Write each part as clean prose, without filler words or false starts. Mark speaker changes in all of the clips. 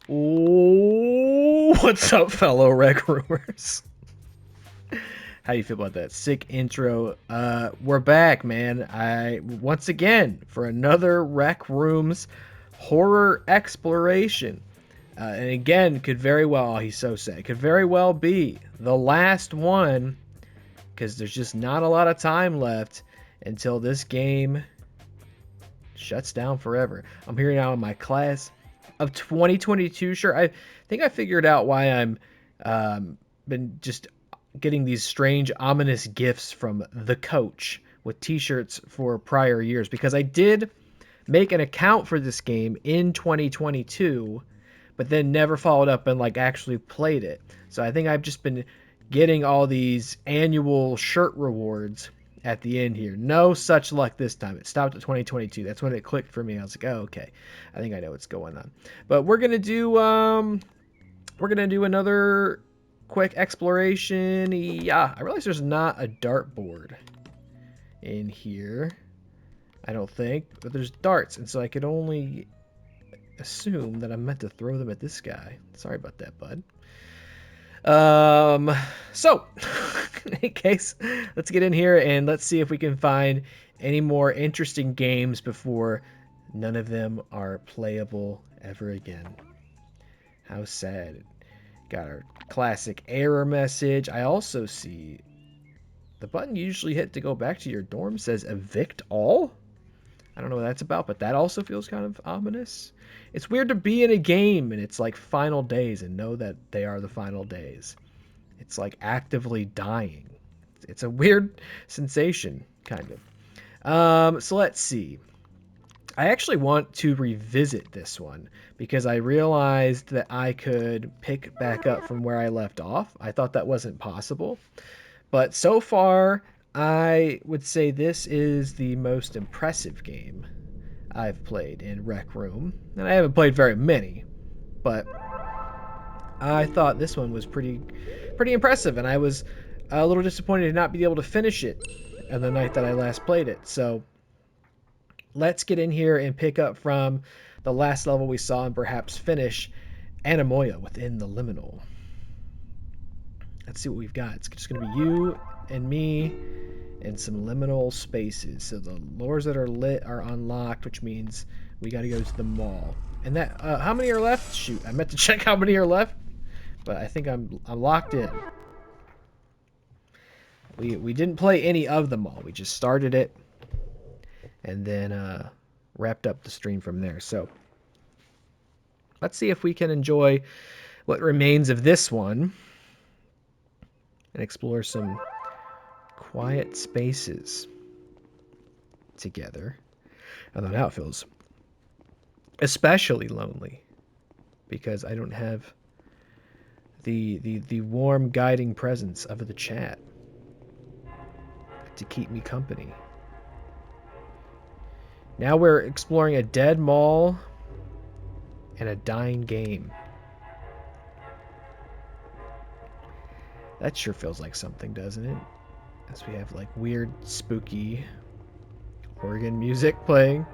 Speaker 1: Oh, what's up, fellow Rec Rumors? How do you feel about that? Sick intro. We're back, man. I once again for another Rec Rooms horror exploration. And again, could very well, oh, he's so sad, could very well be the last one because there's just not a lot of time left until this game shuts down forever. I'm here now in my class of 2022. Sure, I think I figured out why I'm been just getting these strange, ominous gifts from the coach with T-shirts for prior years because I did make an account for this game in 2022, but then never followed up and like actually played it. So I think I've just been getting all these annual shirt rewards at the end here. No such luck this time. It stopped at 2022. That's when it clicked for me. I was like, oh, okay. I think I know what's going on. But we're gonna do another quick exploration. Yeah, I realize there's not a dartboard in here. I don't think, but there's darts, and so I could only assume that I'm meant to throw them at this guy. Sorry about that, bud. So, in case, let's get in here and let's see if we can find any more interesting games before none of them are playable ever again. How sad. Got our classic error message. I also see the button you usually hit to go back to your dorm says evict all. I don't know what that's about, but that also feels kind of ominous. It's weird to be in a game and it's like final days and know that they are the final days. It's like actively dying. It's a weird sensation, kind of. So let's see. I actually want to revisit this one because I realized that I could pick back up from where I left off. I thought that wasn't possible. But so far, I would say this is the most impressive game I've played in Rec Room. And I haven't played very many, but I thought this one was pretty impressive, and I was a little disappointed to not be able to finish it on the night that I last played it. So let's get in here and pick up from the last level we saw and perhaps finish Anemoia within the Liminal. Let's see what we've got. It's just going to be you and me and some liminal spaces. So the lures that are lit are unlocked, which means we got to go to the mall. And that, how many are left? Shoot, I meant to check how many are left, but I think I'm locked in. We didn't play any of the mall. We just started it and then wrapped up the stream from there. So let's see if we can enjoy what remains of this one and explore some quiet spaces together. Although now it feels especially lonely because I don't have the warm guiding presence of the chat to keep me company. Now we're exploring a dead mall and a dying game. That sure feels like something, doesn't it? As we have like weird, spooky organ music playing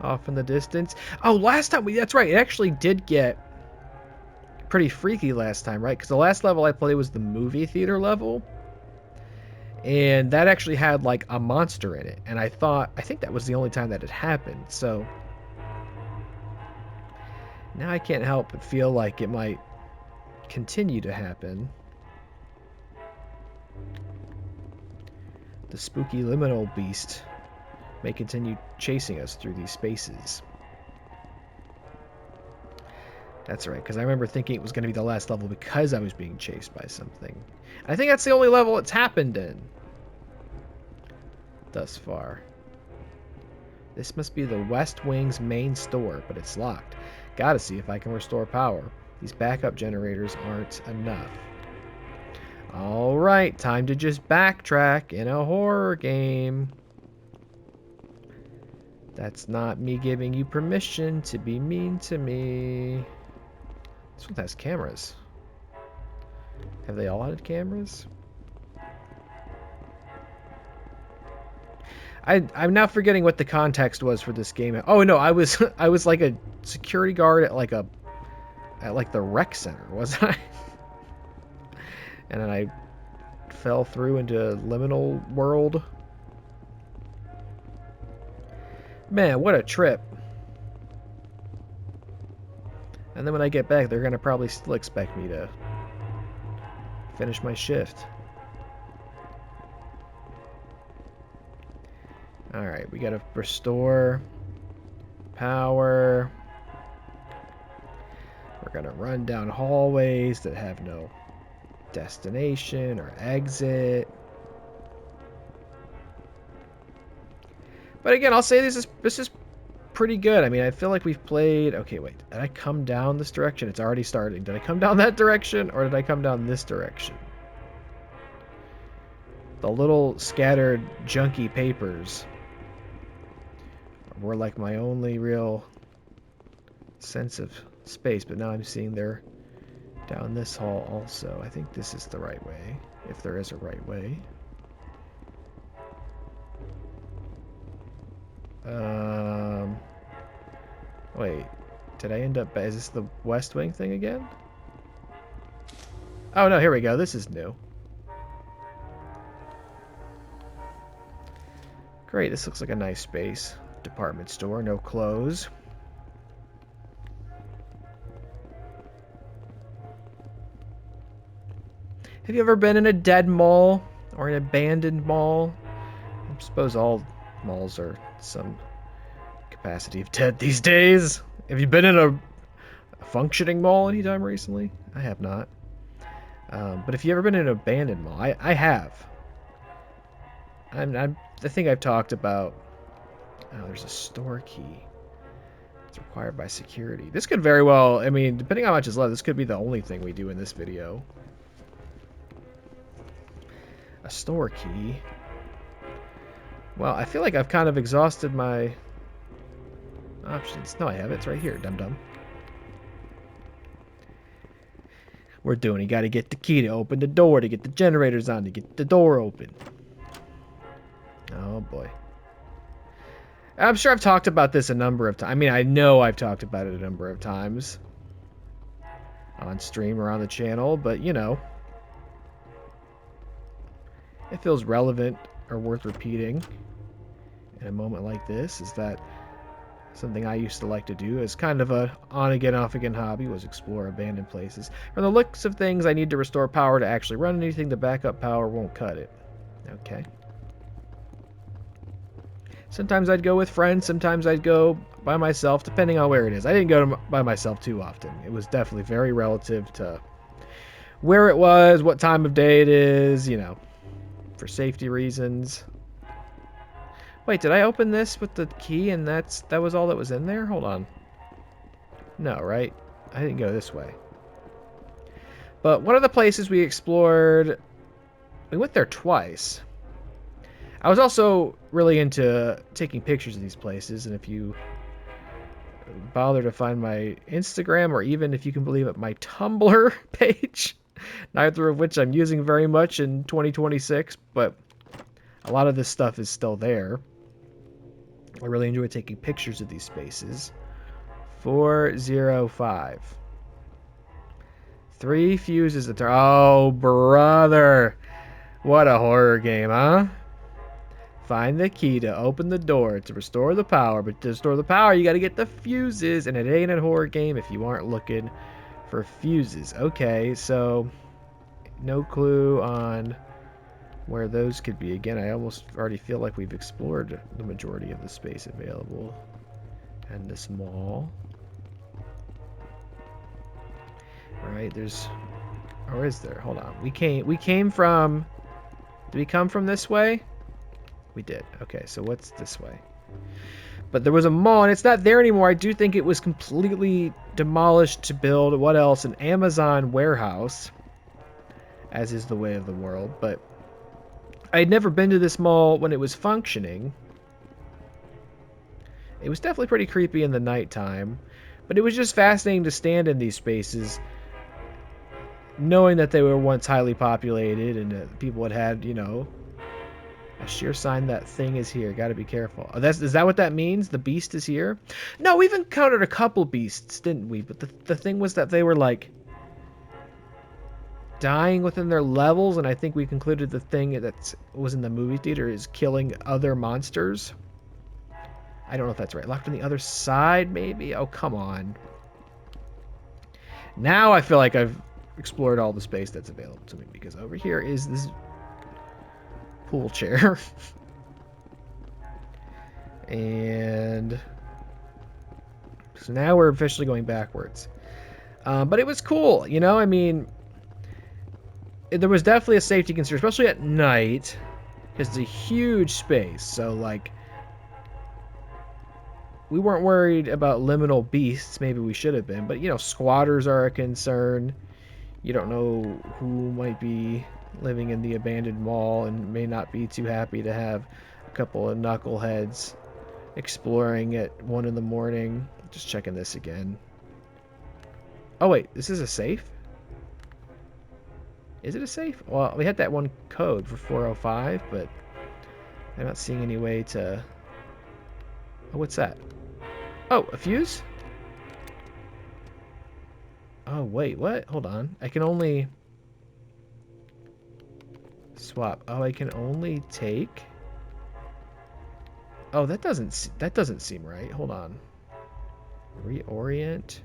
Speaker 1: off in the distance. Oh, last time that's right. It actually did get pretty freaky last time, right? Because the last level I played was the movie theater level. And that actually had like a monster in it. And I think that was the only time that it happened. So now I can't help but feel like it might continue to happen. The spooky liminal beast may continue chasing us through these spaces. That's right, because I remember thinking it was going to be the last level because I was being chased by something. And I think that's the only level it's happened in thus far. This must be the West Wing's main store, but it's locked. Gotta see if I can restore power. These backup generators aren't enough. Alright, time to just backtrack in a horror game. That's not me giving you permission to be mean to me. This one has cameras. Have they all had cameras? I'm now forgetting what the context was for this game. Oh no, I was like a security guard at like a at like the rec center, wasn't I? And then I fell through into Liminal world. Man, what a trip. And then when I get back, they're going to probably still expect me to finish my shift. Alright, we got to restore power. We're going to run down hallways that have no destination or exit. But again, I'll say this is pretty good. I mean, I feel like we've played... Okay, wait. Did I come down this direction? It's already starting. Did I come down that direction, or did I come down this direction? The little scattered junky papers were like my only real sense of space, but now I'm seeing they're down this hall also. I think this is the right way, if there is a right way. Wait, did I end up... Is this the West Wing thing again? Oh no, here we go. This is new. Great, this looks like a nice space. Department store, no clothes. Have you ever been in a dead mall or an abandoned mall? I suppose all malls are some capacity of dead these days. Have you been in a functioning mall anytime recently? I have not. But if you've ever been in an abandoned mall, I have. I think I've talked about... Oh, there's a store key. It's required by security. This could very well... I mean, depending on how much is left, this could be the only thing we do in this video. A store key. Well, I feel like I've kind of exhausted my options. No, I have it. It's right here, dum-dum. We're doing. You got to get the key to open the door, to get the generators on, to get the door open. Oh, boy. I'm sure I've talked about this a number of times. I mean, I know I've talked about it a number of times on stream or on the channel, but, you know, it feels relevant or worth repeating in a moment like this. Is that something I used to like to do as kind of a on-again, off-again hobby, was explore abandoned places. From the looks of things, I need to restore power to actually run anything. The backup power won't cut it. Okay. Sometimes I'd go with friends, sometimes I'd go by myself, depending on where it is. I didn't go by myself too often. It was definitely very relative to where it was, what time of day it is, you know, for safety reasons. Wait, did I open this with the key and that was all that was in there? Hold on. No, right? I didn't go this way. But one of the places we explored, we went there twice. I was also really into taking pictures of these places, and if you bother to find my Instagram, or even, if you can believe it, my Tumblr page, neither of which I'm using very much in 2026, but a lot of this stuff is still there. I really enjoy taking pictures of these spaces. 405. 3 fuses. Oh, brother. What a horror game, huh? Find the key to open the door to restore the power. But to restore the power, you got to get the fuses. And it ain't a horror game if you aren't looking for fuses. Okay, so no clue on where those could be. Again, I almost already feel like we've explored the majority of the space available in this mall. Right, there's... Or is there? Hold on. We came from... Did we come from this way? We did. Okay, so what's this way? But there was a mall, and it's not there anymore. I do think it was completely demolished to build, what else? An Amazon warehouse, as is the way of the world. But I had never been to this mall when it was functioning. It was definitely pretty creepy in the nighttime, but it was just fascinating to stand in these spaces, knowing that they were once highly populated and that people had, you know, A sure sign that thing is here. Gotta be careful. Oh, is that what that means? The beast is here? No, we've encountered a couple beasts, didn't we? But the thing was that they were like dying within their levels, and I think we concluded the thing that was in the movie theater is killing other monsters. I don't know if that's right. Locked on the other side, maybe? Oh, come on. Now I feel like I've explored all the space that's available to me, because over here is this pool chair. And so now we're officially going backwards. But it was cool, you know? I mean, there was definitely a safety concern, especially at night, because it's a huge space. So, like, we weren't worried about liminal beasts. Maybe we should have been. But, you know, squatters are a concern. You don't know who might be living in the abandoned mall and may not be too happy to have a couple of knuckleheads exploring at 1 in the morning. Just checking this again. Oh, wait. This is a safe? Is it a safe? Well, we had that one code for 405, but I'm not seeing any way to... Oh, what's that? Oh, a fuse? Oh, wait, what? Hold on. I can only... swap. Oh, I can only take... Oh, that doesn't seem right. Hold on. Reorient.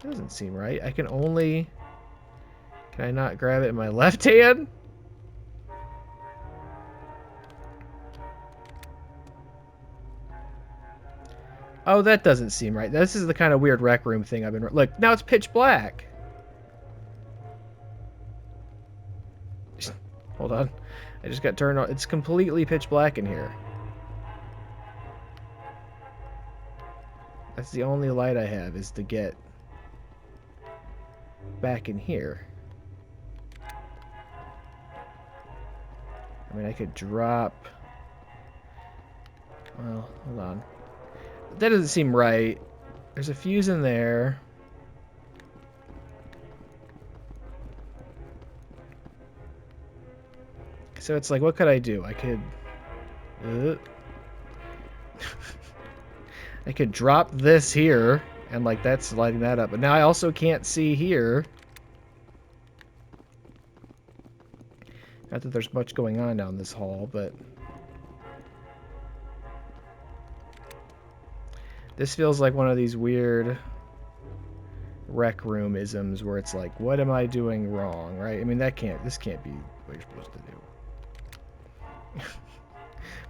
Speaker 1: That doesn't seem right. I can only... Can I not grab it in my left hand? Oh, that doesn't seem right. This is the kind of weird rec room thing I've been... Look, now it's pitch black. Hold on. I just got turned on. It's completely pitch black in here. That's the only light I have, is to get back in here. I mean, I could drop... Well, hold on. That doesn't seem right. There's a fuse in there. So it's like, what could I do? I could... I could drop this here, and like that's lighting that up. But now I also can't see here. Not that there's much going on down this hall, but... This feels like one of these weird rec room isms where it's like, what am I doing wrong, right? I mean, this can't be what you're supposed to do.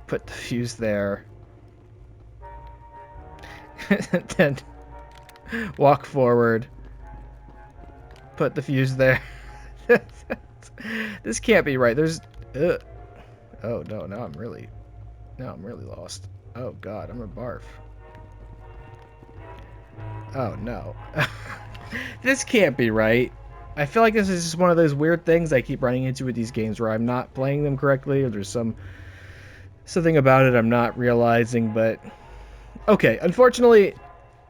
Speaker 1: Put the fuse there. Then walk forward. Put the fuse there. This can't be right. There's... Oh, no, now I'm really lost. Oh, God, I'm a barf. Oh, no. This can't be right. I feel like this is just one of those weird things I keep running into with these games where I'm not playing them correctly, or there's something about it I'm not realizing, but... Okay, unfortunately,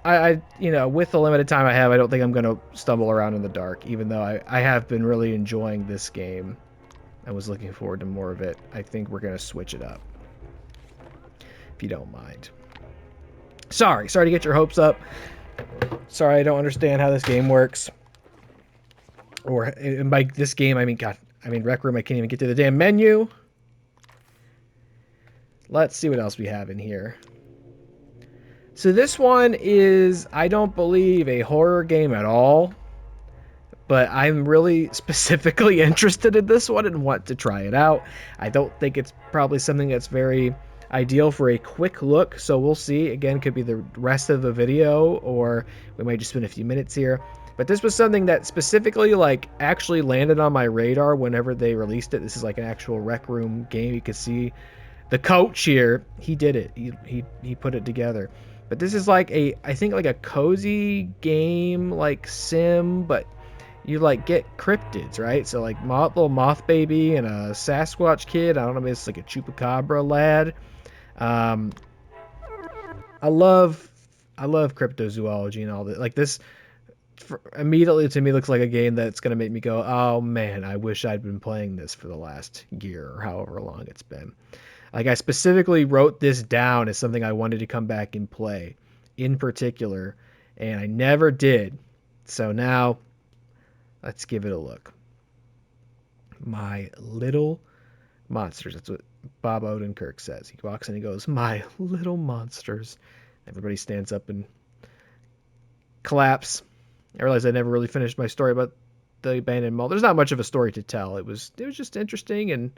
Speaker 1: I you know, with the limited time I have, I don't think I'm going to stumble around in the dark, even though I have been really enjoying this game. I was looking forward to more of it. I think we're going to switch it up, if you don't mind. Sorry to get your hopes up. Sorry, I don't understand how this game works. Or, and by this game, I mean, God, I mean Rec Room, I can't even get to the damn menu. Let's see what else we have in here. So this one is, I don't believe, a horror game at all. But I'm really specifically interested in this one and want to try it out. I don't think it's probably something that's very ideal for a quick look, so we'll see. Again, could be the rest of the video, or we might just spend a few minutes here. But this was something that specifically, like, actually landed on my radar whenever they released it. This is like an actual Rec Room game. You can see the coach here. He did it. He put it together. But this is like I think like a cozy game, like sim, but you like get cryptids, right? So like little moth baby and a Sasquatch kid. I don't know, maybe it's like a chupacabra lad. I love cryptozoology and all that. Like this immediately to me looks like a game that's going to make me go, oh man, I wish I'd been playing this for the last year or however long it's been. Like, I specifically wrote this down as something I wanted to come back and play in particular, and I never did. So now let's give it a look. My Little Monsters. That's what Bob Odenkirk says. He walks in and he goes, My Little Monsters. Everybody stands up and claps. I realized I never really finished my story about the abandoned mall. There's not much of a story to tell. It was just interesting, and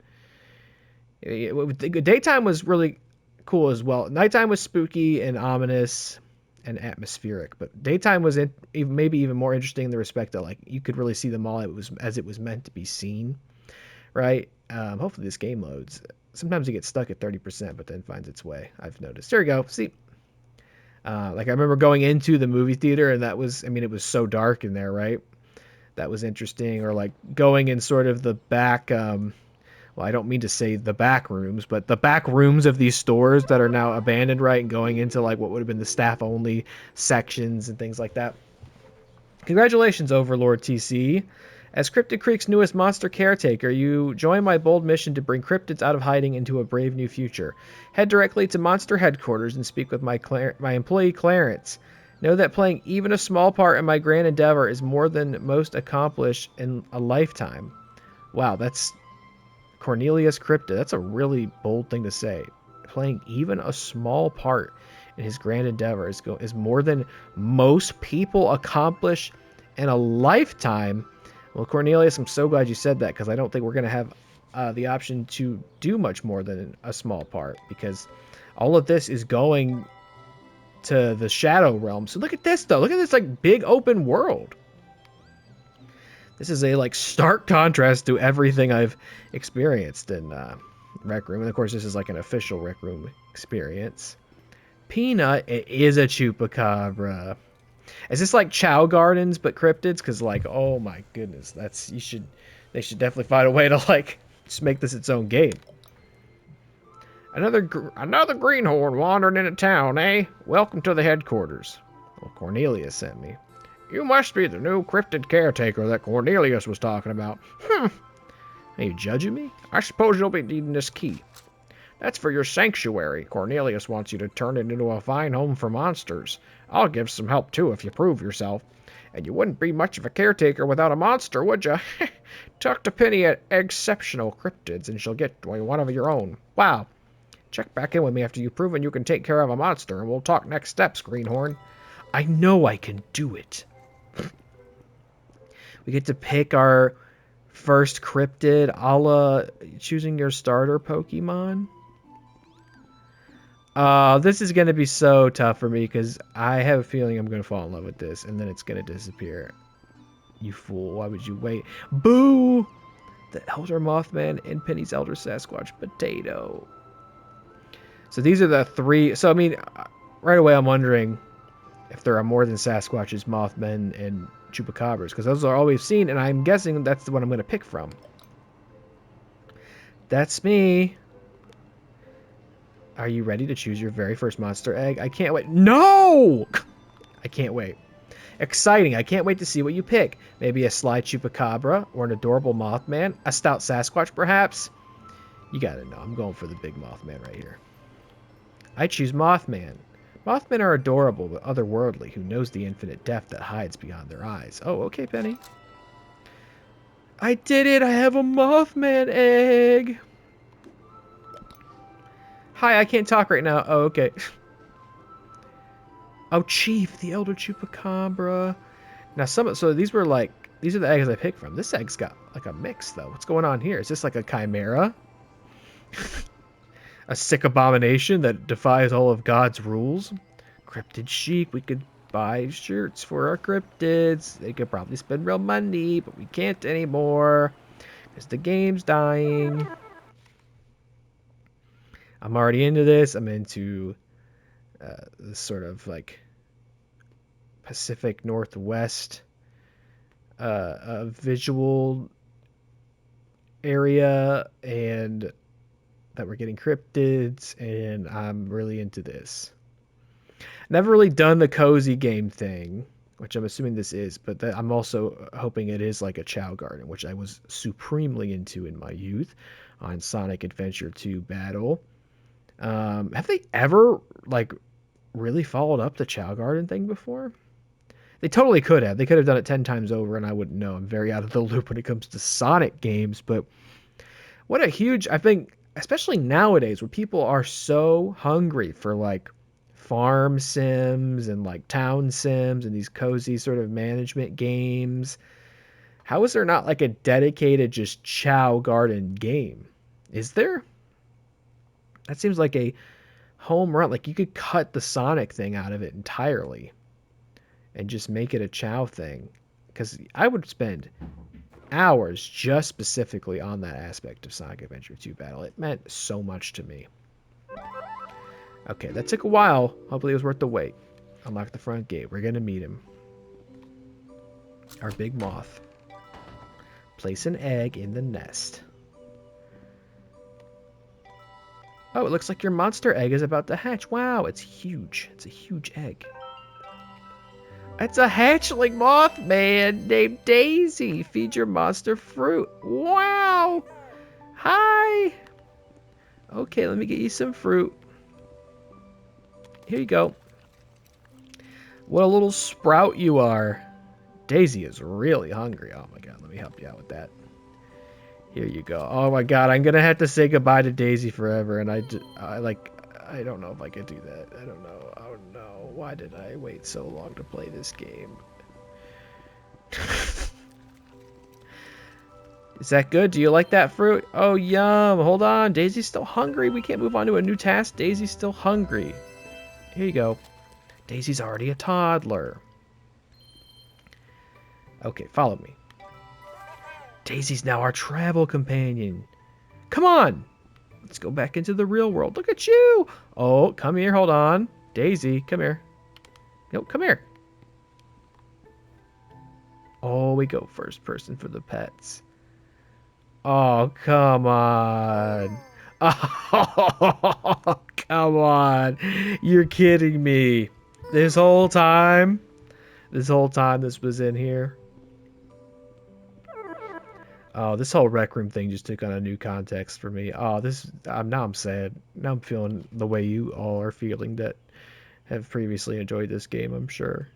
Speaker 1: daytime was really cool as well. Nighttime was spooky and ominous and atmospheric, but daytime was maybe even more interesting in the respect that like you could really see the mall as it was meant to be seen, right? Hopefully this game loads. Sometimes it gets stuck at 30%, but then finds its way. I've noticed. There we go. See, like I remember going into the movie theater, and that was, I mean, it was so dark in there, right? That was interesting. Or like going in sort of the back. Well, I don't mean to say the back rooms, but the back rooms of these stores that are now abandoned, right? And going into like what would have been the staff only sections and things like that. Congratulations, Overlord TC. As Cryptid Creek's newest monster caretaker, you join my bold mission to bring cryptids out of hiding into a brave new future. Head directly to Monster Headquarters and speak with my employee Clarence. Know that playing even a small part in my grand endeavor is more than most accomplish in a lifetime. Wow, that's Cornelius Cryptid. That's a really bold thing to say. Playing even a small part in his grand endeavor is more than most people accomplish in a lifetime. Well, Cornelius, I'm so glad you said that, because I don't think we're going to have the option to do much more than a small part, because all of this is going to the Shadow Realm. So look at this, though. Look at this like big open world. This is a like stark contrast to everything I've experienced in Rec Room. And of course, this is like an official Rec Room experience. Peanut, it is a Chupacabra. Is this like Chow Gardens but cryptids? Because like, oh my goodness, they should definitely find a way to like just make this its own game. Another greenhorn wandering into town, eh? Welcome to the headquarters. Well, Cornelius sent me. You must be the new cryptid caretaker that Cornelius was talking about. Are you judging me? I suppose you'll be needing this key. That's for your sanctuary. Cornelius wants you to turn it into a fine home for monsters. I'll give some help, too, if you prove yourself. And you wouldn't be much of a caretaker without a monster, would you? Talk to Penny at Exceptional Cryptids, and she'll get one of your own. Wow. Check back in with me after you've proven you can take care of a monster, and we'll talk next steps, Greenhorn. I know I can do it. We get to pick our first cryptid, a la choosing your starter Pokemon. This is going to be so tough for me, because I have a feeling I'm going to fall in love with this, and then it's going to disappear. You fool, why would you wait? Boo! The Elder Mothman and Penny's Elder Sasquatch Potato. So these are the three. So, I mean, right away I'm wondering if there are more than Sasquatches, Mothmen, and Chupacabras, because those are all we've seen, and I'm guessing that's the one I'm going to pick from. That's me. Are you ready to choose your very first monster egg? I can't wait. No! I can't wait. Exciting. I can't wait to see what you pick. Maybe a sly Chupacabra, or an adorable Mothman, a stout Sasquatch, perhaps? You gotta know, I'm going for the big Mothman right here. I choose Mothman. Mothmen are adorable but otherworldly, who knows the infinite depth that hides beyond their eyes. Oh, okay, Penny. I did it! I have a Mothman egg! Hi, I can't talk right now. Oh, okay. Oh, Chief, the Elder Chupacabra. Now, so these are the eggs I picked from. This egg's got like a mix, though. What's going on here? Is this like a chimera? A sick abomination that defies all of God's rules? Cryptid chic. We could buy shirts for our cryptids. They could probably spend real money, but we can't anymore because the game's dying. I'm already into this. I'm into this sort of like Pacific Northwest visual area, and that we're getting cryptids, and I'm really into this. Never really done the cozy game thing. which I'm assuming this is, but I'm also hoping it is like a Chow Garden, which I was supremely into in my youth on Sonic Adventure 2 Battle. Have they ever like really followed up the Chow Garden thing before? They totally could have. They could have done it 10 times over and I wouldn't know. I'm very out of the loop when it comes to Sonic games, but what a huge, I think, especially nowadays where people are so hungry for like farm sims and like town sims and these cozy sort of management games. How is there not like a dedicated just Chow Garden game? Is there? That seems like a home run. Like you could cut the Sonic thing out of it entirely and just make it a Chow thing. Because I would spend hours just specifically on that aspect of Sonic Adventure 2 Battle. It meant so much to me. Okay, that took a while. Hopefully it was worth the wait. Unlock the front gate. We're gonna meet him. Our big moth. Place an egg in the nest. Oh, it looks like your monster egg is about to hatch. Wow, it's huge. It's a huge egg. It's a hatchling Mothman named Daisy. Feed your monster fruit. Wow. Hi. Okay, let me get you some fruit. Here you go. What a little sprout you are. Daisy is really hungry. Oh my god, let me help you out with that. Here you go. Oh my god, I'm gonna have to say goodbye to Daisy forever, and I don't know if I could do that. I don't know. Oh no, why did I wait so long to play this game? Is that good? Do you like that fruit? Oh, yum. Hold on. Daisy's still hungry. We can't move on to a new task. Daisy's still hungry. Here you go. Daisy's already a toddler. Okay, follow me. Daisy's now our travel companion. Come on. Let's go back into the real world. Look at you. Oh, come here. Hold on. Daisy, come here. No, come here. Oh, we go first person for the pets. Oh, come on. Oh, come on. You're kidding me. This whole time this was in here. Oh, this whole rec room thing just took on a new context for me. Oh, now I'm sad. Now I'm feeling the way you all are feeling that have previously enjoyed this game, I'm sure.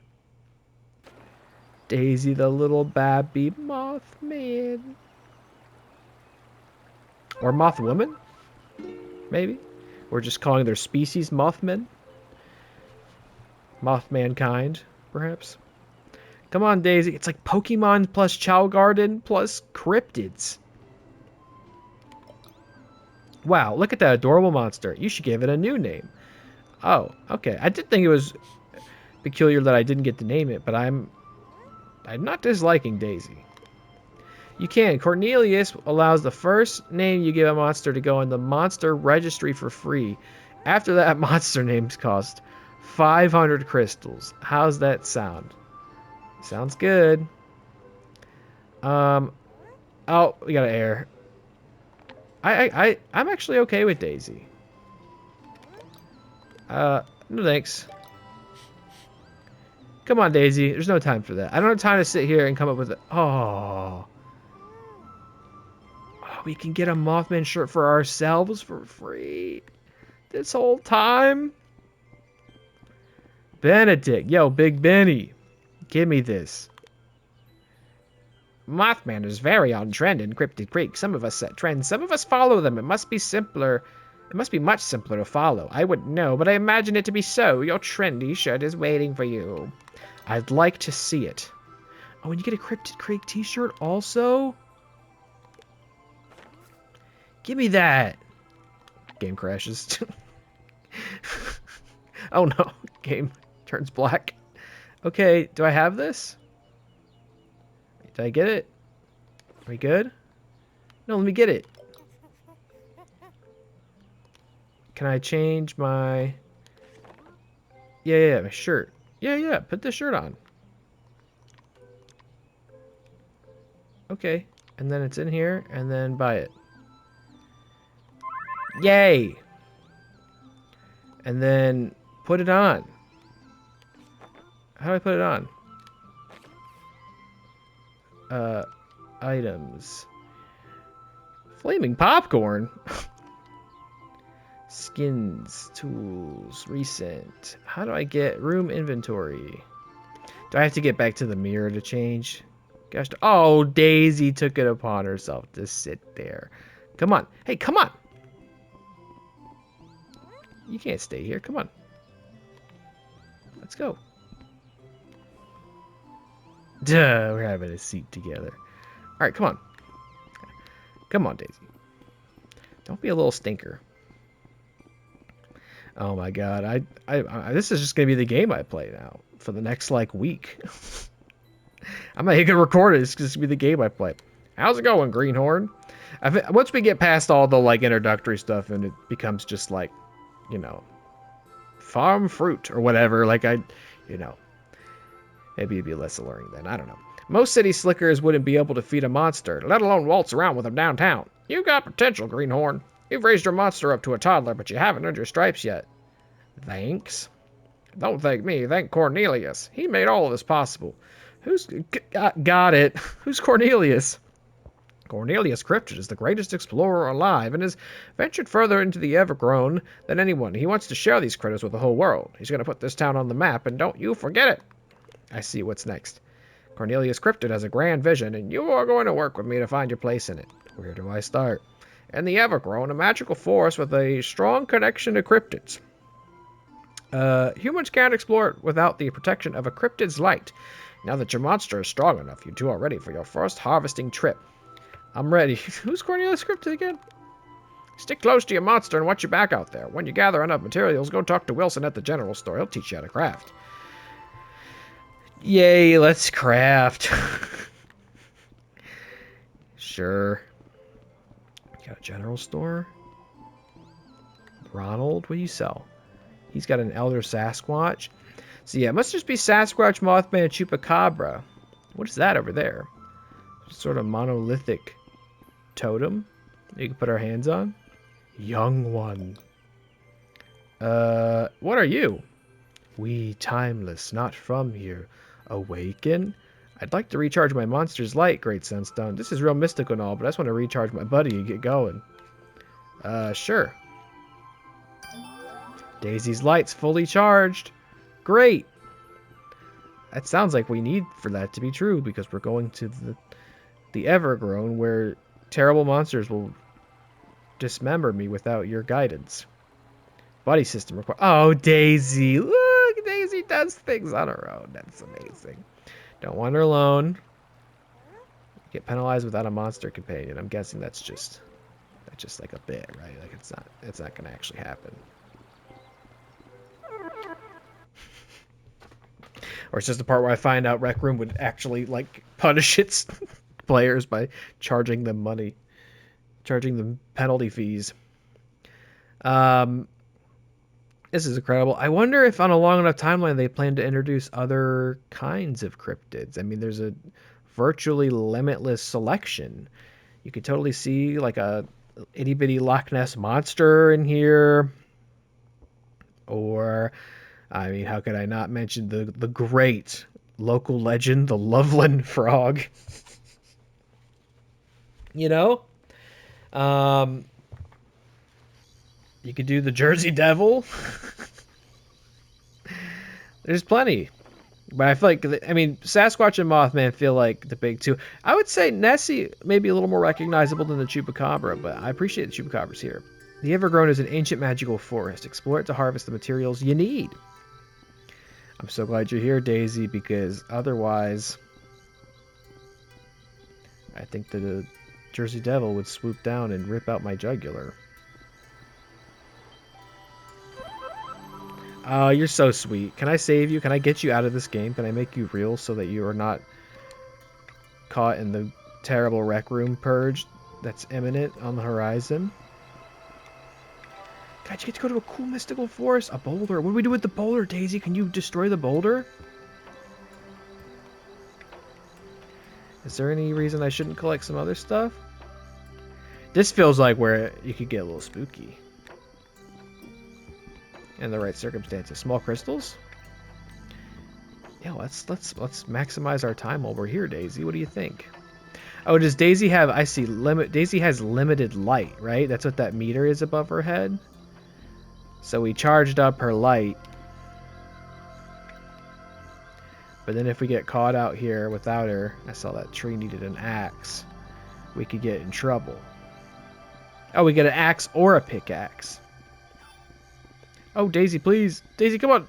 Speaker 1: Daisy the little babby Mothman. Or Mothwoman? Maybe? We're just calling their species Mothmen? Mothmankind, perhaps? Come on, Daisy. It's like Pokemon plus Chow Garden plus cryptids. Wow, look at that adorable monster. You should give it a new name. Oh, okay. I did think it was peculiar that I didn't get to name it, but I'm not disliking Daisy. You can. Cornelius allows the first name you give a monster to go in the monster registry for free. After that, monster names cost 500 crystals. How's that sound? Sounds good. Oh, we got an error. I'm actually okay with Daisy. No thanks. Come on, Daisy. There's no time for that. I don't have time to sit here and come up with it. Oh, we can get a Mothman shirt for ourselves for free. This whole time. Benedict. Yo, Big Benny. Give me this. Mothman is very on trend in Cryptid Creek. Some of us set trends, some of us follow them. It must be simpler. It must be much simpler to follow. I wouldn't know, but I imagine it to be so. Your trendy shirt is waiting for you. I'd like to see it. Oh, and you get a Cryptid Creek t-shirt also? Give me that. Game crashes. Oh no, game turns black. Okay, do I have this? Did I get it? Are we good? No, let me get it. Can I change my... Yeah, my shirt. Yeah, put the shirt on. Okay, and then it's in here, and then buy it. Yay! And then put it on. How do I put it on? Items. Flaming popcorn. Skins, tools, recent. How do I get room inventory? Do I have to get back to the mirror to change? Gosh, oh, Daisy took it upon herself to sit there. Come on. Hey, come on. You can't stay here. Come on. Let's go. Duh, we're having a seat together. All right, come on. Come on, Daisy. Don't be a little stinker. Oh my god, I this is just gonna be the game I play now for the next like week. I'm not even gonna record it. It's just gonna be the game I play. How's it going, Greenhorn? Once we get past all the like introductory stuff and it becomes just like, you know, farm fruit or whatever. Like you know, maybe it'd be less alluring then. I don't know. Most city slickers wouldn't be able to feed a monster, let alone waltz around with them downtown. You've got potential, Greenhorn. You've raised your monster up to a toddler, but you haven't earned your stripes yet. Thanks. Don't thank me. Thank Cornelius. He made all of this possible. Who's... Got it. Who's Cornelius? Cornelius Cryptid is the greatest explorer alive and has ventured further into the Evergrown than anyone. He wants to share these critters with the whole world. He's going to put this town on the map, and don't you forget it. I see what's next. Cornelius Cryptid has a grand vision, and you are going to work with me to find your place in it. Where do I start? And the Evergrown, a magical force with a strong connection to cryptids. Humans can't explore it without the protection of a cryptid's light. Now that your monster is strong enough, you two are ready for your first harvesting trip. I'm ready. Who's Cornelius Cryptid again? Stick close to your monster and watch your back out there. When you gather enough materials, go talk to Wilson at the general store. He'll teach you how to craft. Yay, let's craft. Sure. Got a general store. Ronald, what do you sell? He's got an Elder Sasquatch. So yeah, it must just be Sasquatch, Mothman, and Chupacabra. What is that over there? Sort of monolithic totem you can put our hands on. Young one. What are you? We timeless, not from here. Awaken? I'd like to recharge my monster's light, Great Sunstone. This is real mystical and all, but I just want to recharge my buddy and get going. Sure. Daisy's light's fully charged. Great. That sounds like we need for that to be true, because we're going to the Evergrown, where terrible monsters will dismember me without your guidance. Buddy system required. Oh, Daisy. Look, Daisy does things on her own. That's amazing. Don't want her alone. Get penalized without a monster companion. I'm guessing that's just like a bit, right? Like it's not gonna actually happen. Or it's just the part where I find out Rec Room would actually like punish its players by charging them money, charging them penalty fees. This is incredible. I wonder if on a long enough timeline they plan to introduce other kinds of cryptids. I mean, there's a virtually limitless selection. You could totally see like a itty bitty Loch Ness monster in here. Or, I mean, how could I not mention the great local legend, the Loveland Frog? You know? You could do the Jersey Devil. There's plenty. But I feel like, I mean, Sasquatch and Mothman feel like the big two. I would say Nessie may be a little more recognizable than the Chupacabra, but I appreciate the Chupacabra's here. The Evergrown is an ancient magical forest. Explore it to harvest the materials you need. I'm so glad you're here, Daisy, because otherwise I think the Jersey Devil would swoop down and rip out my jugular. Oh, you're so sweet. Can I save you? Can I get you out of this game? Can I make you real so that you are not caught in the terrible Rec Room purge that's imminent on the horizon? God, you get to go to a cool mystical forest. A boulder. What do we do with the boulder, Daisy? Can you destroy the boulder? Is there any reason I shouldn't collect some other stuff? This feels like where you could get a little spooky. In the right circumstances. Small crystals? Yeah, let's maximize our time while we're here, Daisy. What do you think? Oh, does Daisy have... I see. Daisy has limited light, right? That's what that meter is above her head. So we charged up her light. But then if we get caught out here without her... I saw that tree needed an axe. We could get in trouble. Oh, we get an axe or a pickaxe. Oh, Daisy, please. Daisy, come on.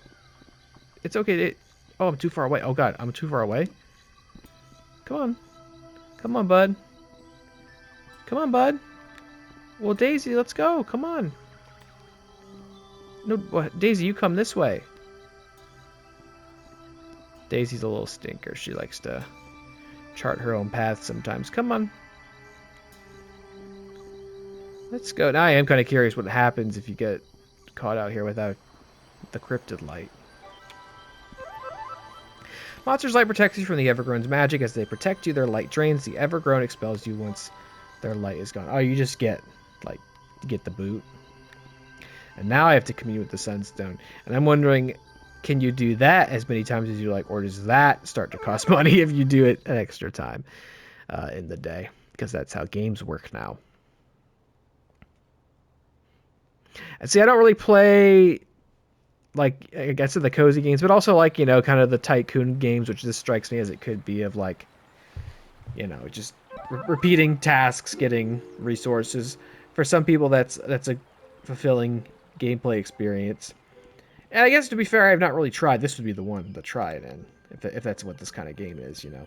Speaker 1: It's okay. Oh, I'm too far away. Oh, God. I'm too far away. Come on. Come on, bud. Come on, bud. Well, Daisy, let's go. Come on. No, Daisy, you come this way. Daisy's a little stinker. She likes to chart her own path sometimes. Come on. Let's go. Now I am kind of curious what happens if you get caught out here without the cryptid light. Monster's light protects you from the Evergrown's magic. As they protect you, their light drains. The Evergrown expels you once their light is gone. Oh, you just get the boot. And now I have to commune with the Sunstone. And I'm wondering, can you do that as many times as you like, or does that start to cost money if you do it an extra time in the day? Because that's how games work now. And see, I don't really play, like, I guess the cozy games, but also, like, you know, kind of the tycoon games, which this strikes me as it could be of, like, you know, just repeating tasks, getting resources. For some people, that's a fulfilling gameplay experience. And I guess, to be fair, I have not really tried. This would be the one to try it in, if that's what this kind of game is, you know.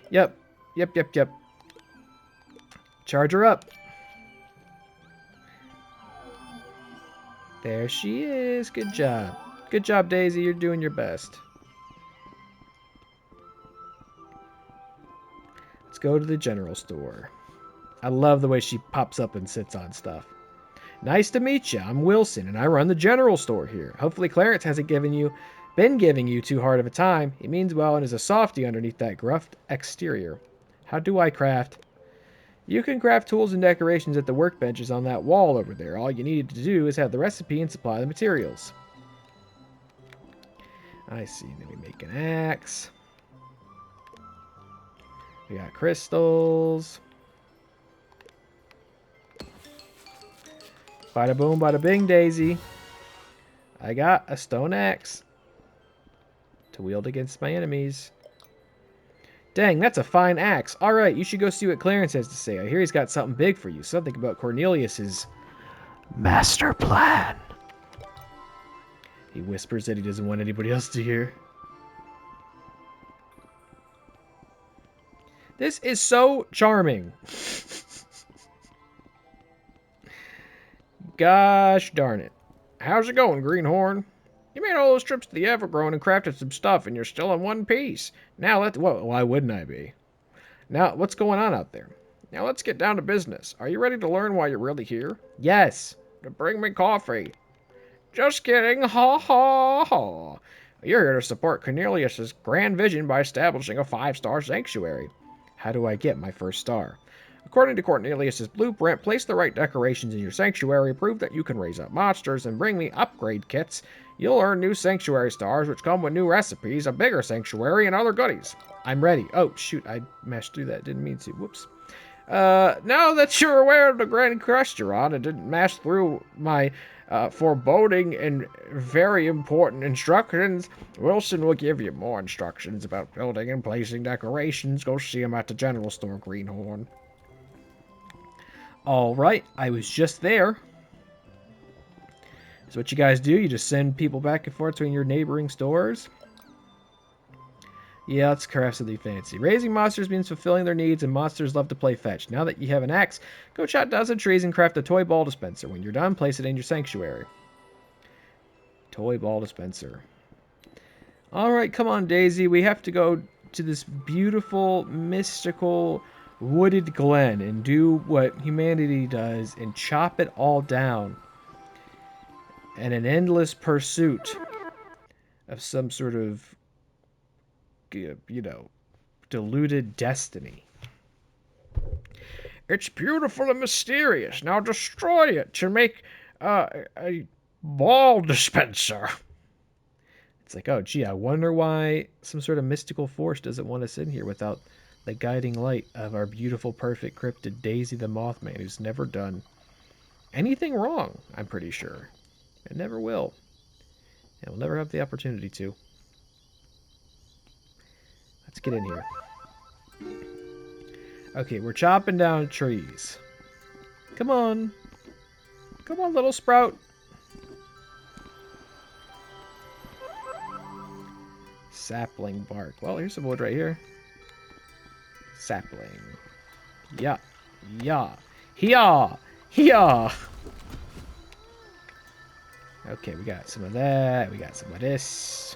Speaker 1: Yep. Charge her up. There she is. Good job. Good job, Daisy. You're doing your best. Let's go to the general store. I love the way she pops up and sits on stuff. Nice to meet you. I'm Wilson, and I run the general store here. Hopefully Clarence hasn't been giving you too hard of a time. He means well and is a softy underneath that gruff exterior. How do I craft? You can craft tools and decorations at the workbenches on that wall over there. All you need to do is have the recipe and supply the materials. I see. Then we make an axe. We got crystals. Bada boom, bada bing, Daisy. I got a stone axe to wield against my enemies. Dang, that's a fine axe. Alright, you should go see what Clarence has to say. I hear he's got something big for you. Something about Cornelius's master plan. He whispers that he doesn't want anybody else to hear. This is so charming. Gosh darn it. How's it going, Greenhorn? You made all those trips to the Evergrown and crafted some stuff, and you're still in one piece. Now why wouldn't I be? Now, what's going on out there? Now let's get down to business. Are you ready to learn why you're really here? Yes. To bring me coffee. Just kidding. Ha ha ha. You're here to support Cornelius's grand vision by establishing a 5-star sanctuary. How do I get my first star? According to Cornelius's blueprint, place the right decorations in your sanctuary, prove that you can raise up monsters, and bring me upgrade kits. You'll earn new sanctuary stars, which come with new recipes, a bigger sanctuary, and other goodies. I'm ready. Oh, shoot, I mashed through that. Didn't mean to. Whoops. Now that you're aware of the grand quest you're on and didn't mash through my foreboding and very important instructions, Wilson will give you more instructions about building and placing decorations. Go see him at the general store, Greenhorn. Alright, I was just there. So what you guys do, you just send people back and forth between your neighboring stores. Yeah, that's craftsily fancy. Raising monsters means fulfilling their needs, and monsters love to play fetch. Now that you have an axe, go chop down some trees and craft a toy ball dispenser. When you're done, place it in your sanctuary. Toy ball dispenser. Alright, come on, Daisy. We have to go to this beautiful, mystical, wooded glen and do what humanity does and chop it all down. And an endless pursuit of some sort of, you know, deluded destiny. It's beautiful and mysterious. Now destroy it to make a ball dispenser. It's like, oh, gee, I wonder why some sort of mystical force doesn't want us in here without the guiding light of our beautiful, perfect cryptid Daisy the Mothman, who's never done anything wrong, I'm pretty sure. And never will. And will never have the opportunity to. Let's get in here. Okay, we're chopping down trees. Come on. Come on, little sprout. Sapling bark. Well, here's some wood right here. Sapling. Yeah. Yeah. Hee-yaw! Hee-yaw! Okay, we got some of that. We got some of this.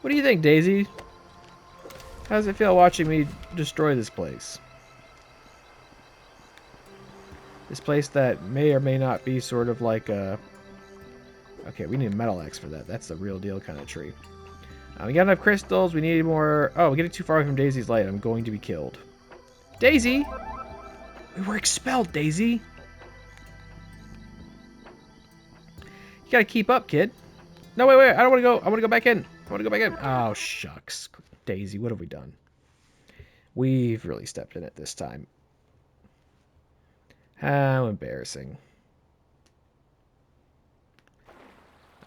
Speaker 1: What do you think, Daisy? How does it feel watching me destroy this place? This place that may or may not be sort of like a... Okay, we need a metal axe for that. That's the real deal kind of tree. We got enough crystals. We need more... Oh, we're getting too far away from Daisy's light. I'm going to be killed. Daisy! We were expelled, Daisy! You gotta keep up, kid. No, wait, wait. I don't want to go. I want to go back in. I want to go back in. Oh, shucks. Daisy, what have we done? We've really stepped in it this time. How embarrassing.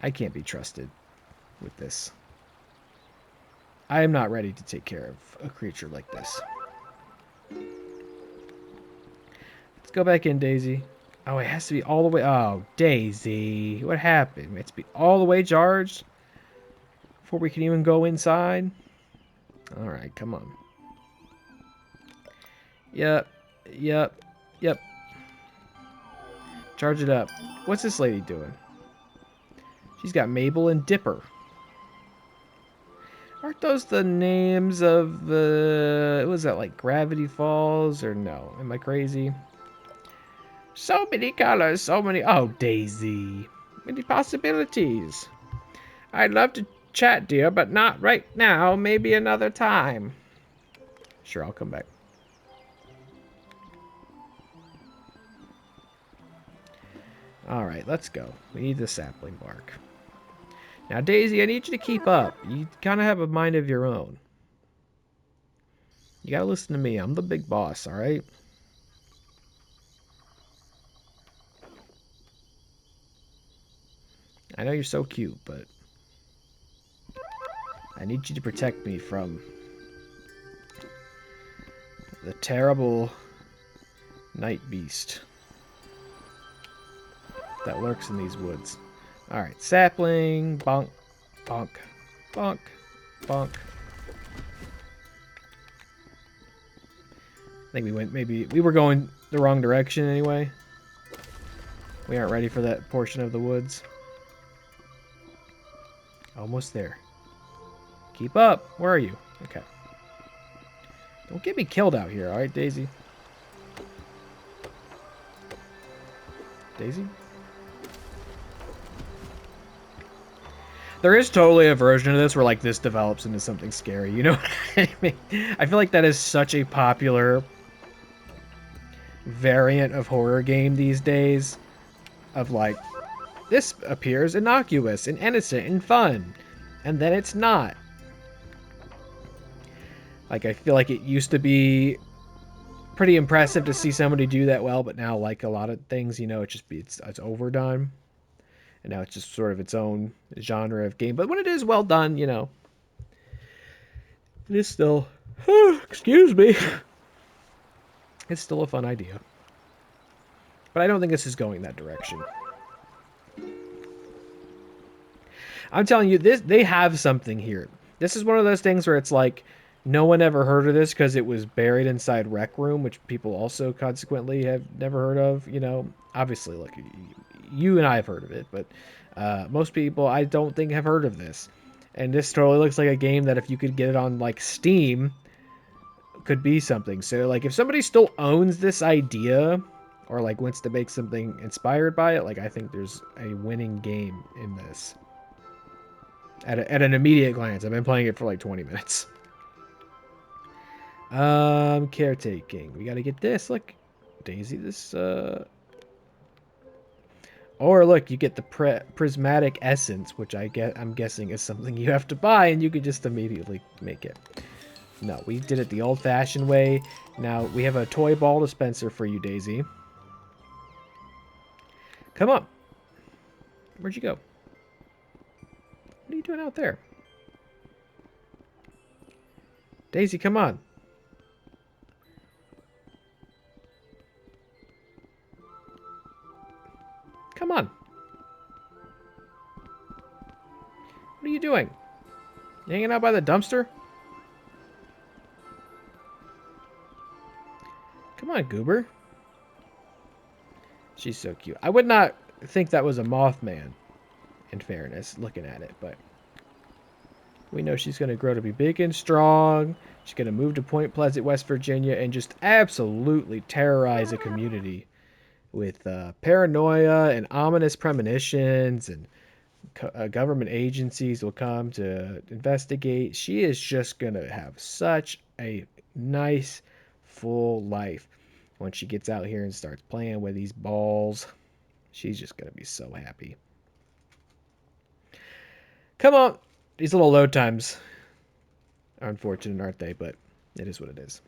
Speaker 1: I can't be trusted with this. I am not ready to take care of a creature like this. Let's go back in, Daisy. Oh, it has to be all the way... Oh, Daisy. What happened? It has to be all the way charged before we can even go inside? Alright, come on. Yep. Yep. Yep. Charge it up. What's this lady doing? She's got Mabel and Dipper. Aren't those the names of the... Was that like Gravity Falls? Or no? Am I crazy? So many colors, so many... Oh, Daisy. Many possibilities. I'd love to chat, dear, but not right now. Maybe another time. Sure, I'll come back. Alright, let's go. We need the sapling bark. Now, Daisy, I need you to keep up. You kind of have a mind of your own. You gotta listen to me. I'm the big boss, alright? I know you're so cute, but... I need you to protect me from... the terrible... night beast... that lurks in these woods. Alright, sapling, bonk, bonk, bonk, bonk. I think we went, maybe, we were going the wrong direction anyway. We aren't ready for that portion of the woods. Almost there. Keep up. Where are you? Okay. Don't get me killed out here, alright, Daisy? Daisy? There is totally a version of this where, like, this develops into something scary, you know what I mean? I feel like that is such a popular variant of horror game these days. Of, like, this appears innocuous and innocent and fun, and then it's not. Like, I feel like it used to be pretty impressive to see somebody do that well, but now, like a lot of things, you know, it's overdone. And now it's just sort of its own genre of game. But when it is well done, you know, it is still, excuse me, it's still a fun idea. But I don't think this is going that direction. I'm telling you, they have something here. This is one of those things where it's like, no one ever heard of this because it was buried inside Rec Room, which people also consequently have never heard of, you know. Obviously, look, you and I have heard of it, but most people, I don't think, have heard of this. And this totally looks like a game that if you could get it on, like, Steam, could be something. So, like, if somebody still owns this idea, or, like, wants to make something inspired by it, like, I think there's a winning game in this. At an immediate glance. I've been playing it for, like, 20 minutes. Caretaking. We gotta get this. Look, Daisy, this, Or look, you get the prismatic essence, which I'm guessing is something you have to buy, and you could just immediately make it. No, we did it the old-fashioned way. Now, we have a toy ball dispenser for you, Daisy. Come on. Where'd you go? What are you doing out there? Daisy, come on. Come on. What are you doing? You hanging out by the dumpster? Come on, Goober. She's so cute. I would not think that was a Mothman, in fairness, looking at it, but we know she's going to grow to be big and strong. She's going to move to Point Pleasant, West Virginia, and just absolutely terrorize a community with paranoia and ominous premonitions, and government agencies will come to investigate. She is just going to have such a nice, full life when she gets out here and starts playing with these balls. She's just going to be so happy. Come on. These little load times are unfortunate, aren't they? But it is what it is.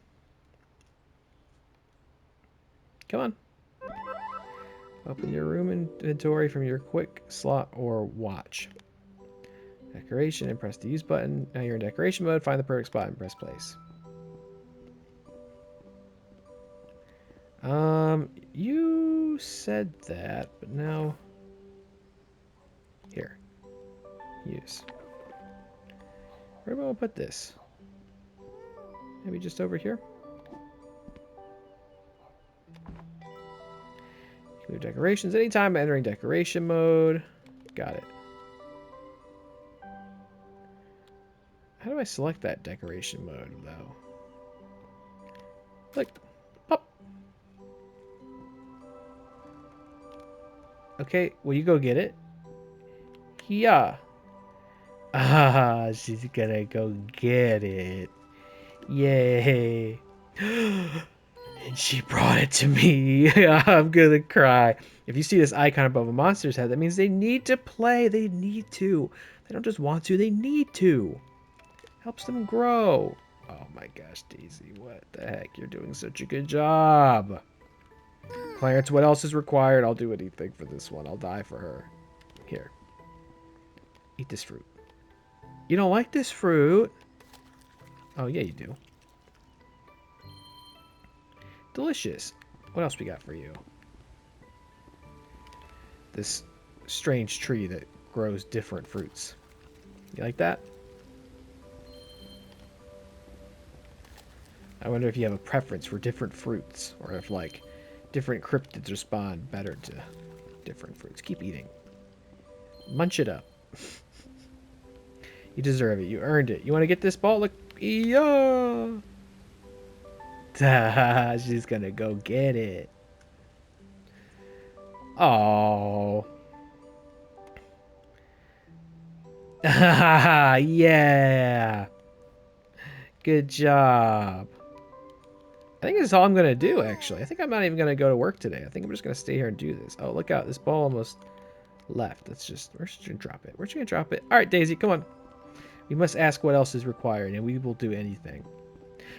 Speaker 1: Come on. Open your room inventory from your quick slot or watch. Decoration and press the use button. Now you're in decoration mode. Find the perfect spot and press place. You said that, but now here. Use. Where am I gonna put this? Maybe just over here? Move decorations anytime entering decoration mode. Got it. How do I select that decoration mode, though? Look. Pop. Okay, will you go get it? Yeah. Ah, she's gonna go get it. Yay. And she brought it to me. I'm gonna cry. If you see this icon above a monster's head, that means they need to play. They need to. They don't just want to, they need to. Helps them grow. Oh my gosh, Daisy, what the heck? You're doing such a good job. Clarence, what else is required? I'll do anything for this one. I'll die for her. Here. Eat this fruit. You don't like this fruit? Oh, yeah, you do. Delicious. What else we got for you? This strange tree that grows different fruits. You like that? I wonder if you have a preference for different fruits, or if, like, different cryptids respond better to different fruits. Keep eating. Munch it up. You deserve it. You earned it. You want to get this ball? Look. Yeah. She's gonna go get it. Oh. Yeah. Good job. I think this is all I'm gonna do, actually. I think I'm not even gonna go to work today. I think I'm just gonna stay here and do this. Oh, look out. This ball almost left. Let's just... Where's she gonna drop it? Where's she gonna drop it? Alright, Daisy, come on. We must ask what else is required, and we will do anything.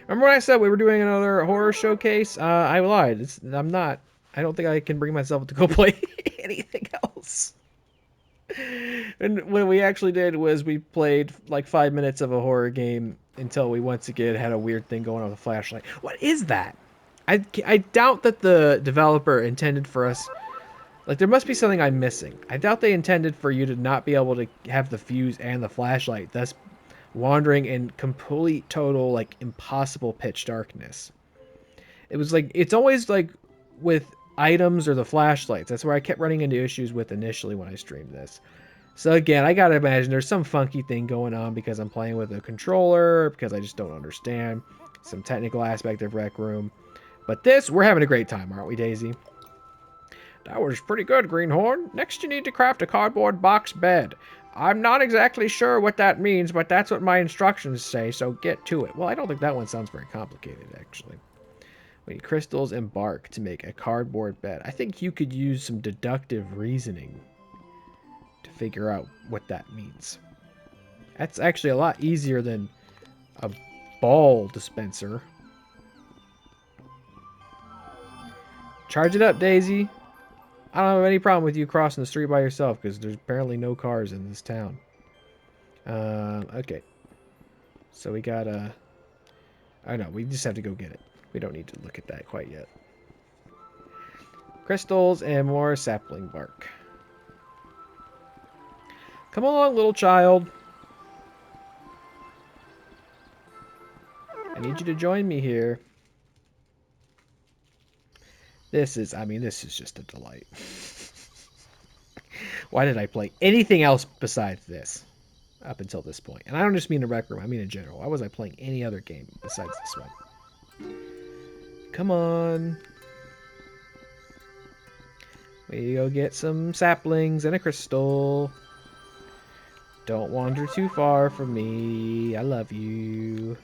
Speaker 1: Remember when I said we were doing another horror showcase? I lied. I'm not. I don't think I can bring myself to go play anything else. And what we actually did was we played like 5 minutes of a horror game until we once again had a weird thing going on with a flashlight. What is that? I doubt that the developer intended for us... Like, there must be something I'm missing. I doubt they intended for you to not be able to have the fuse and the flashlight, thus wandering in complete, total, like, impossible pitch darkness. It was like... It's always, like, with items or the flashlights. That's where I kept running into issues with initially when I streamed this. So again, I gotta imagine there's some funky thing going on because I'm playing with a controller, because I just don't understand some technical aspect of Rec Room. But this, we're having a great time, aren't we, Daisy? That was pretty good, Greenhorn. Next you need to craft a cardboard box bed. I'm not exactly sure what that means, but that's what my instructions say, so get to it. Well, I don't think that one sounds very complicated, actually. We need crystals and bark to make a cardboard bed. I think you could use some deductive reasoning to figure out what that means. That's actually a lot easier than a ball dispenser. Charge it up, Daisy. I don't have any problem with you crossing the street by yourself because there's apparently no cars in this town. Okay. So we got I know, we just have to go get it. We don't need to look at that quite yet. Crystals and more sapling bark. Come along, little child. I need you to join me here. This is just a delight. Why did I play anything else besides this up until this point? And I don't just mean the Rec Room, I mean in general. Why was I playing any other game besides this one? Come on. We go get some saplings and a crystal. Don't wander too far from me. I love you.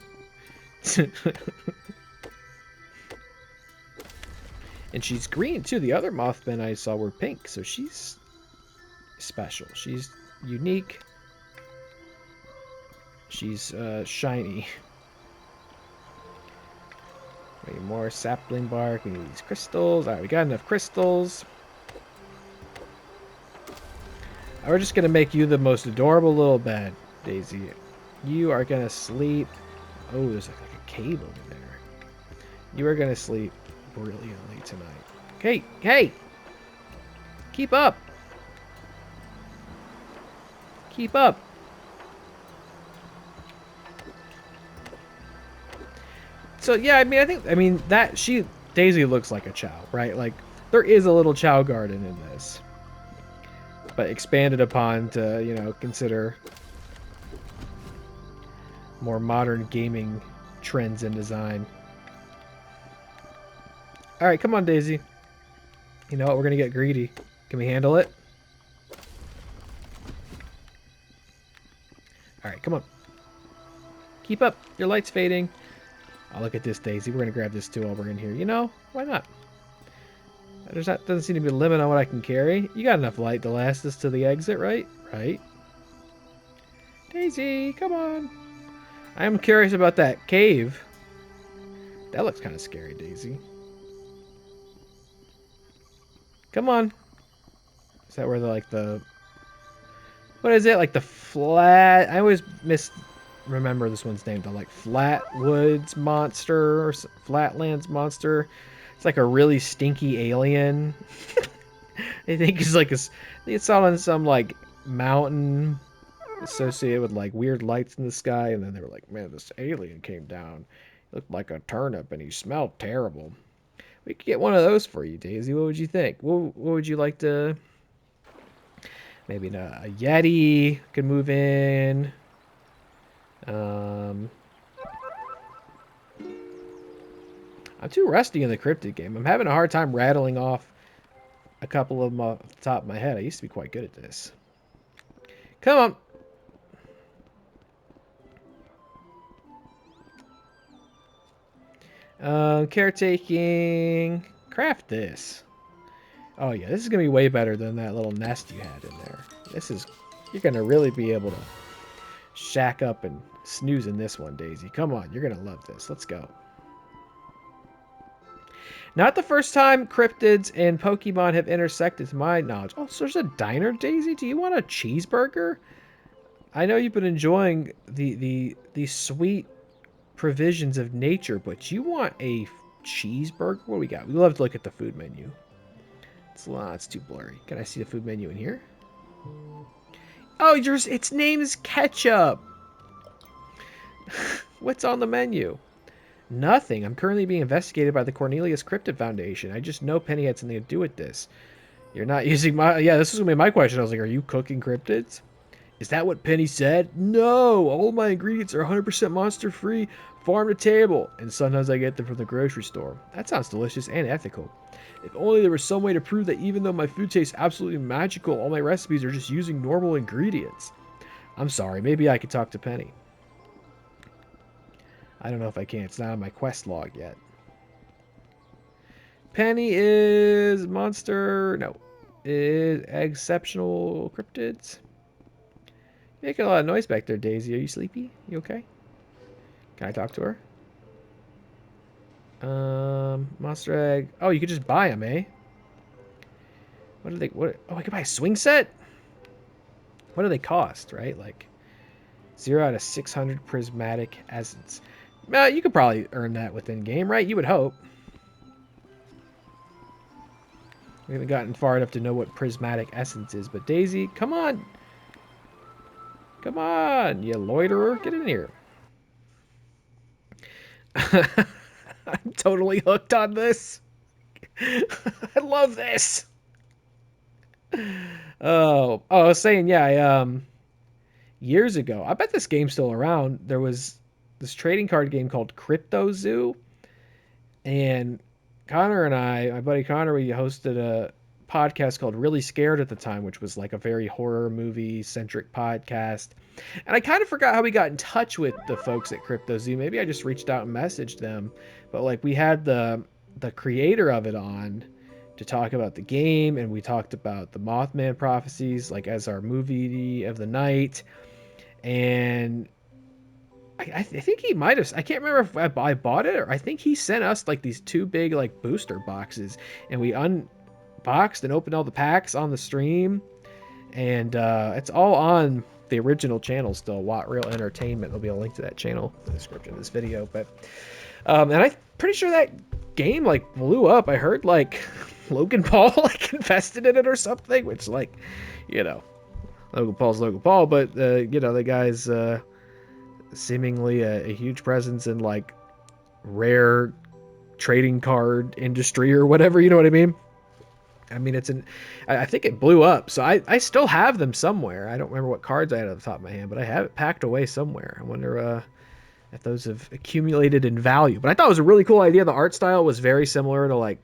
Speaker 1: And she's green too. The other Mothman I saw were pink, so she's special. She's unique. She's shiny. We need more sapling bark. We need these crystals. Alright, we got enough crystals. We're just going to make you the most adorable little bed, Daisy. You are going to sleep. Oh, there's like a cave over there. You are going to sleep brilliantly tonight. Hey, hey! Keep up! Keep up! So yeah, Daisy looks like a Chow, right? Like there is a little Chow garden in this, but expanded upon to, you know, consider more modern gaming trends and design. All right, come on, Daisy. You know what? We're gonna get greedy. Can we handle it? All right, come on. Keep up. Your light's fading. Oh, look at this, Daisy. We're gonna grab this too while we're in here. You know, why not? Doesn't seem to be a limit on what I can carry. You got enough light to last us to the exit, right? Right. Daisy, come on. I am curious about that cave. That looks kind of scary, Daisy. Come on. Is that where what is it? Like the flat... I always remember this one's name. The like Flatwoods monster or Flatlands monster. It's like a really stinky alien. I think it's out on some like mountain associated with like weird lights in the sky, and then they were like, man, this alien came down. He looked like a turnip and he smelled terrible. We could get one of those for you, Daisy. What would you think? What would you like to... Maybe a Yeti could move in. I'm too rusty in the cryptid game. I'm having a hard time rattling off a couple of them off the top of my head. I used to be quite good at this. Come on. Caretaking. Craft this. Oh yeah, this is gonna be way better than that little nest you had in there. You're gonna really be able to shack up and snooze in this one, Daisy. Come on, you're gonna love this. Let's go. Not the first time cryptids and Pokemon have intersected, to my knowledge. Oh, so there's a diner, Daisy? Do you want a cheeseburger? I know you've been enjoying the sweet provisions of nature, but you want a cheeseburger? What do we got? We love to look at the food menu. It's too blurry. Can I see the food menu in here? Oh, its name is ketchup. What's on the menu? Nothing. I'm currently being investigated by the Cornelius Cryptid Foundation. I just know Penny had something to do with this. You're not using my... Yeah, this is going to be my question. I was like, are you cooking cryptids? Is that what Penny said? No! All my ingredients are 100% monster-free, farm to table. And sometimes I get them from the grocery store. That sounds delicious and ethical. If only there was some way to prove that even though my food tastes absolutely magical, all my recipes are just using normal ingredients. I'm sorry. Maybe I could talk to Penny. I don't know if I can. It's not on my quest log yet. Penny is monster... No. Is exceptional cryptids. Making a lot of noise back there, Daisy. Are you sleepy? You okay? Can I talk to her? Monster egg. Oh, you could just buy them, eh? What do they? What? Oh, I could buy a swing set. What do they cost? Right, like 0 out of 600 prismatic essence. You could probably earn that within game, right? You would hope. We haven't gotten far enough to know what prismatic essence is, but Daisy, come on. Come on, you loiterer. Get in here. I'm totally hooked on this. I love this. I was saying, yeah, years ago, I bet this game's still around. There was this trading card game called Crypto Zoo, and Connor and I, my buddy Connor, we hosted a podcast called Really Scared at the time, which was like a very horror movie centric podcast. And I kind of forgot how we got in touch with the folks at Crypto Zoo. Maybe I just reached out and messaged them, but like we had the creator of it on to talk about the game, and we talked about the Mothman prophecies like as our movie of the night. And I think he might have. I can't remember if I bought it or I think he sent us like these 2 big like booster boxes, and we unboxed and opened all the packs on the stream, and it's all on the original channel still. Watt Real Entertainment. There'll be a link to that channel in the description of this video. But and I'm pretty sure that game like blew up. I heard like Logan Paul like invested in it or something, which like, you know, Logan Paul's Logan Paul, but you know, the guy's seemingly a huge presence in like rare trading card industry or whatever, you know what I mean? I mean, I think it blew up. So I still have them somewhere. I don't remember what cards I had at the top of my hand, but I have it packed away somewhere. I wonder if those have accumulated in value. But I thought it was a really cool idea. The art style was very similar to like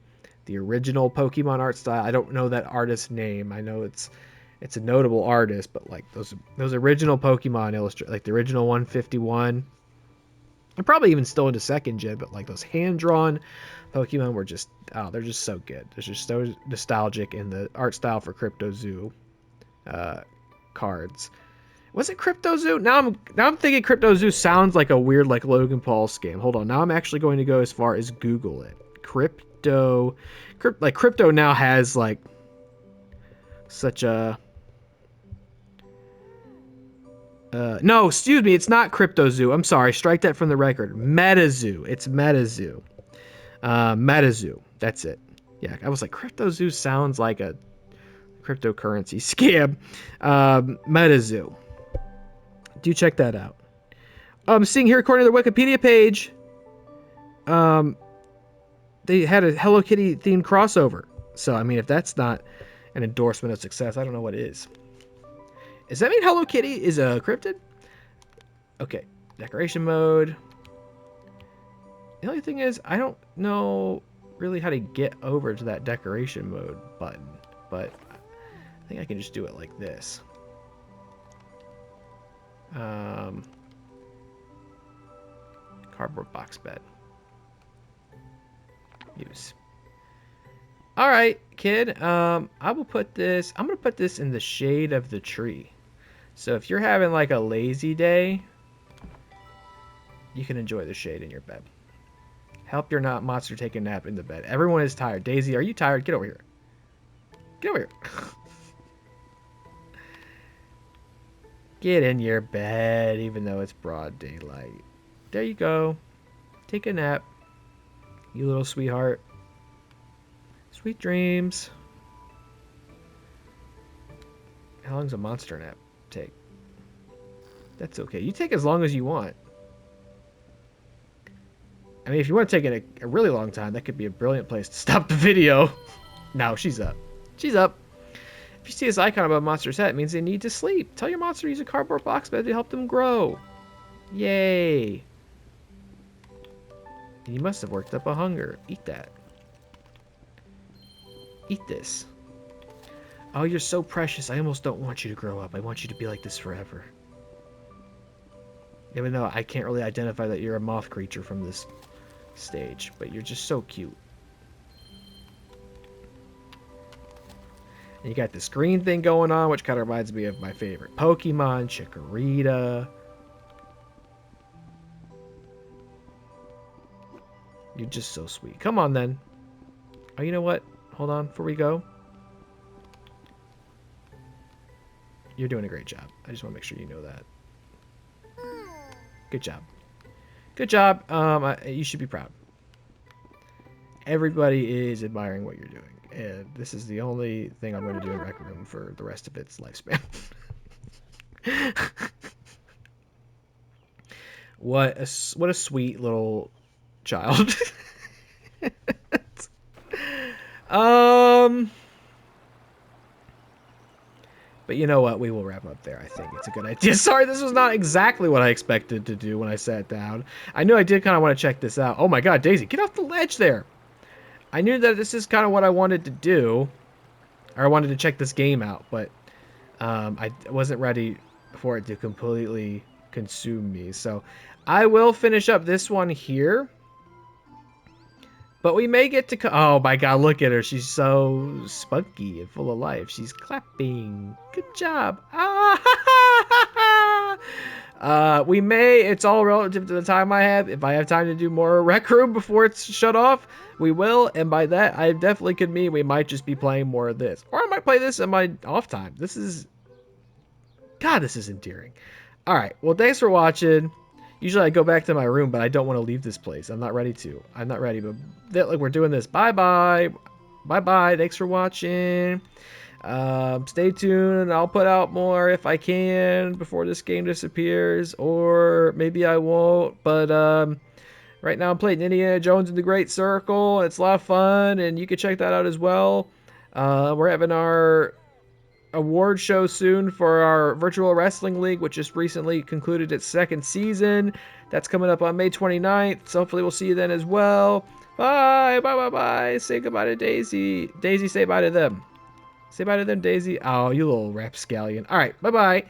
Speaker 1: the original Pokemon art style. I don't know that artist's name. I know it's a notable artist, but like those original Pokemon illustrate, like the original 151, and probably even still into second gen, but like those hand drawn Pokemon were just, oh, they're just so good. They're just so nostalgic in the art style for Crypto Zoo cards. Was it Crypto Zoo? Now I'm thinking Crypto Zoo sounds like a weird like Logan Paul scam. Hold on, now I'm actually going to go as far as Google it. Crypto now has like such a no, excuse me, it's not Crypto Zoo. I'm sorry, strike that from the record. MetaZoo. It's MetaZoo. MetaZoo. That's it. Yeah, I was like, Crypto Zoo sounds like a cryptocurrency scam. MetaZoo. Do check that out. I'm seeing here, according to their Wikipedia page, they had a Hello Kitty themed crossover. So, I mean, if that's not an endorsement of success, I don't know what is. Does that mean Hello Kitty is a cryptid? Okay, decoration mode. The only thing is, I don't know really how to get over to that decoration mode button, but I think I can just do it like this. Cardboard box bed. Use. All right, kid. I will put this. I'm gonna put this in the shade of the tree. So if you're having like a lazy day, you can enjoy the shade in your bed. Help your monster take a nap in the bed. Everyone is tired. Daisy, are you tired? Get over here. Get over here. Get in your bed, even though it's broad daylight. There you go. Take a nap, you little sweetheart. Sweet dreams. How long's a monster nap take? That's okay. You take as long as you want. I mean, if you want to take it a really long time, that could be a brilliant place to stop the video. No, she's up. She's up. If you see this icon above monster's head, it means they need to sleep. Tell your monster to use a cardboard box bed to help them grow. Yay. And you must have worked up a hunger. Eat that. Eat this. Oh, you're so precious. I almost don't want you to grow up. I want you to be like this forever. Even though I can't really identify that you're a moth creature from this stage, but you're just so cute. And you got this green thing going on, which kind of reminds me of my favorite Pokemon, Chikorita. You're just so sweet. Come on, then. Oh, you know what? Hold on, before we go. You're doing a great job. I just want to make sure you know that. Good job. Good job. You should be proud. Everybody is admiring what you're doing, and this is the only thing I'm going to do in Rec Room for the rest of its lifespan. What a sweet little child. But you know what? We will wrap up there. I think it's a good idea. Sorry, this was not exactly what I expected to do when I sat down. I knew I did kind of want to check this out. Oh my god, Daisy, get off the ledge there. I knew that this is kind of what I wanted to do. Or I wanted to check this game out, but I wasn't ready for it to completely consume me. So I will finish up this one here. But we may get to... Oh my god, look at her. She's so spunky and full of life. She's clapping. Good job. We may... It's all relative to the time I have. If I have time to do more Rec Room before it's shut off, we will. And by that, I definitely could mean we might just be playing more of this. Or I might play this in my off time. This is... God, this is endearing. Alright, well, thanks for watching. Usually I go back to my room, but I don't want to leave this place. I'm not ready to. I'm not ready, but like we're doing this. Bye-bye. Bye-bye. Thanks for watching. Stay tuned. I'll put out more if I can before this game disappears, or maybe I won't. But right now I'm playing Indiana Jones and the Great Circle. It's a lot of fun, and you can check that out as well. We're having our award show soon for our virtual wrestling league, which just recently concluded its second season. That's coming up on May 29th, so hopefully we'll see you then as well. Bye, bye, bye, bye. Say goodbye to Daisy. Daisy, say bye to them. Say bye to them, Daisy. Oh, you little rapscallion. All right, bye, bye.